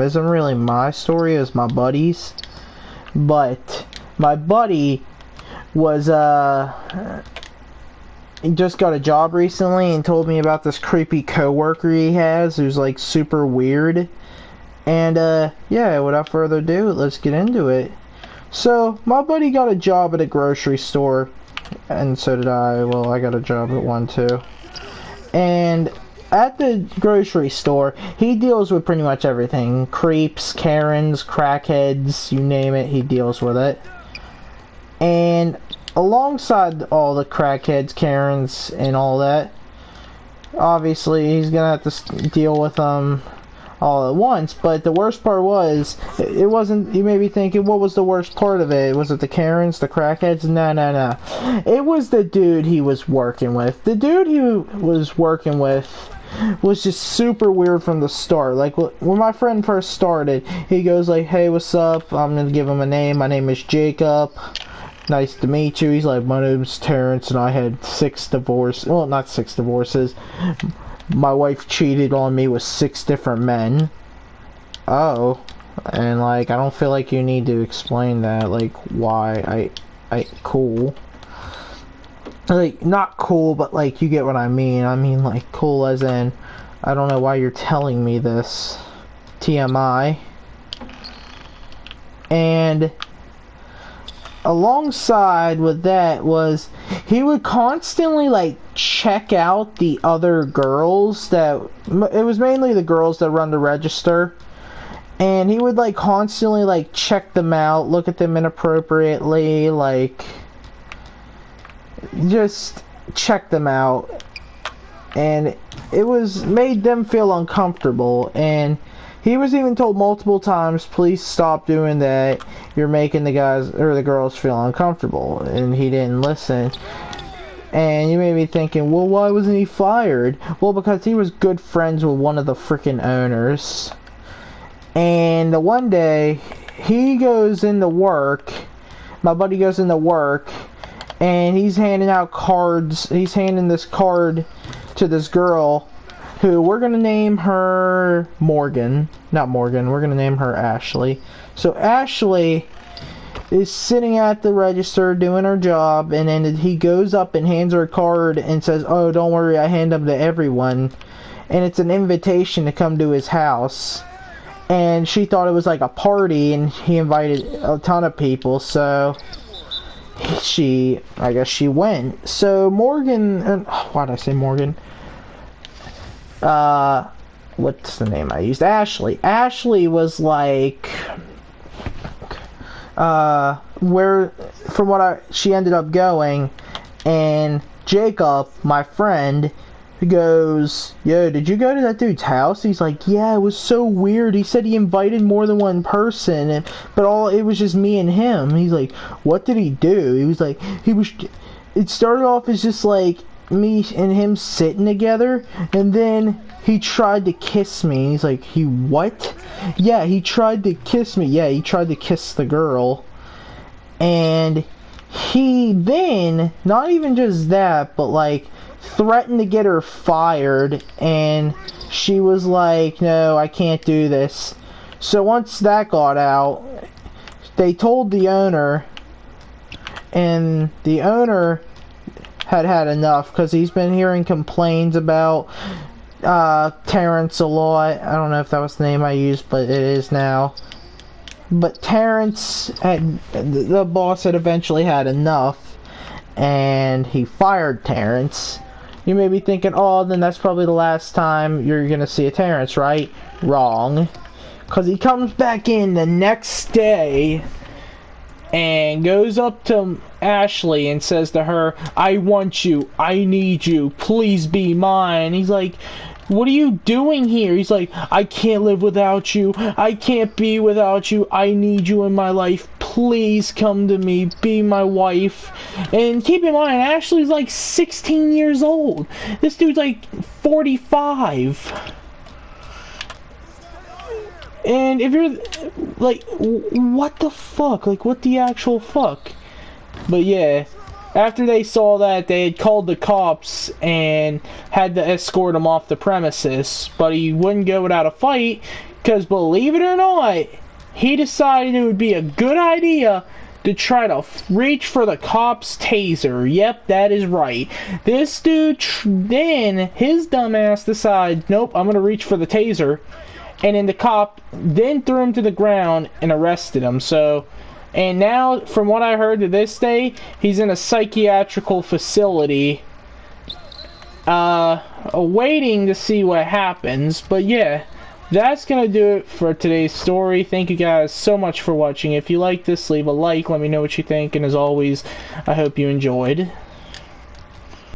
isn't really my story, it's my buddy's. But my buddy was he just got a job recently and told me about this creepy coworker he has who's like super weird. And yeah, without further ado, let's get into it. So my buddy got a job at a grocery store, and so did I. Well, I got a job at one too. And at the grocery store, he deals with pretty much everything. Creeps, Karens, crackheads, you name it, he deals with it. And alongside all the crackheads, Karens, and all that, obviously he's gonna have to deal with them all at once. But the worst part was, it wasn't, you may be thinking, what was the worst part of it? Was it the Karens, the crackheads? No. It was the dude he was working with. The dude he was working with was just super weird from the start. Like, when my friend first started, he goes like, hey, what's up? I'm gonna give him a name. My name is Jacob. Nice to meet you. He's like, my name's Terrence, and I had 6 divorces. Well, not 6 divorces. My wife cheated on me with 6 different men. Oh. And, like, I don't feel like you need to explain that. Like, why? Cool. Like, not cool, but, like, you get what I mean. I mean, like, cool as in, I don't know why you're telling me this. TMI. And alongside with that was, he would constantly like check out the other girls that, it was mainly the girls that run the register, and he would like constantly like check them out, look at them inappropriately, like just check them out, and it was made them feel uncomfortable. And he was even told multiple times, please stop doing that. You're making the guys or the girls feel uncomfortable. And he didn't listen. And you may be thinking, well, why wasn't he fired? Well, because he was good friends with one of the freaking owners. And the one day, he goes into work. My buddy goes into work. And he's handing out cards. He's handing this card to this girl, who we're going to name her Morgan. Not Morgan, we're going to name her Ashley. So Ashley is sitting at the register doing her job, and then he goes up and hands her a card and says, oh, don't worry, I hand them to everyone. And it's an invitation to come to his house. And she thought it was like a party, and he invited a ton of people, so I guess she went. So Morgan, why did I say Morgan? What's the name I used? Ashley. Ashley was like, she ended up going, and Jacob, my friend, goes, yo, did you go to that dude's house? He's like, yeah, it was so weird. He said he invited more than one person, but it was just me and him. He's like, what did he do? He was like, it started off as just like me and him sitting together, and then he tried to kiss me. He's like, he what? Yeah, he tried to kiss me. Yeah, he tried to kiss the girl. And he then, not even just that, but like threatened to get her fired, and she was like, no, I can't do this. So once that got out, they told the owner, and the owner had enough, because he's been hearing complaints about Terrence a lot. I don't know if that was the name I used, but it is now. But Terrence, the boss had eventually had enough, and he fired Terrence. You may be thinking, oh, then that's probably the last time you're gonna see a Terrence, right? Wrong. Because he comes back in the next day and goes up to Ashley and says to her, I want you, I need you, please be mine. He's like, what are you doing here? He's like, I can't live without you, I can't be without you, I need you in my life, please come to me, be my wife. And keep in mind, Ashley's like 16 years old. This dude's like 45. And if you're like, what the fuck? Like, what the actual fuck? But yeah, after they saw that, they had called the cops and had to escort him off the premises. But he wouldn't go without a fight, Because believe it or not, he decided it would be a good idea to try to reach for the cop's taser. Yep, that is right. This dude, then his dumbass decides, nope, I'm going to reach for the taser. And then the cop then threw him to the ground and arrested him. So, and now, from what I heard to this day, he's in a psychiatrical facility, waiting to see what happens. But yeah, that's gonna do it for today's story. Thank you guys so much for watching. If you like this, leave a like, let me know what you think, and as always, I hope you enjoyed.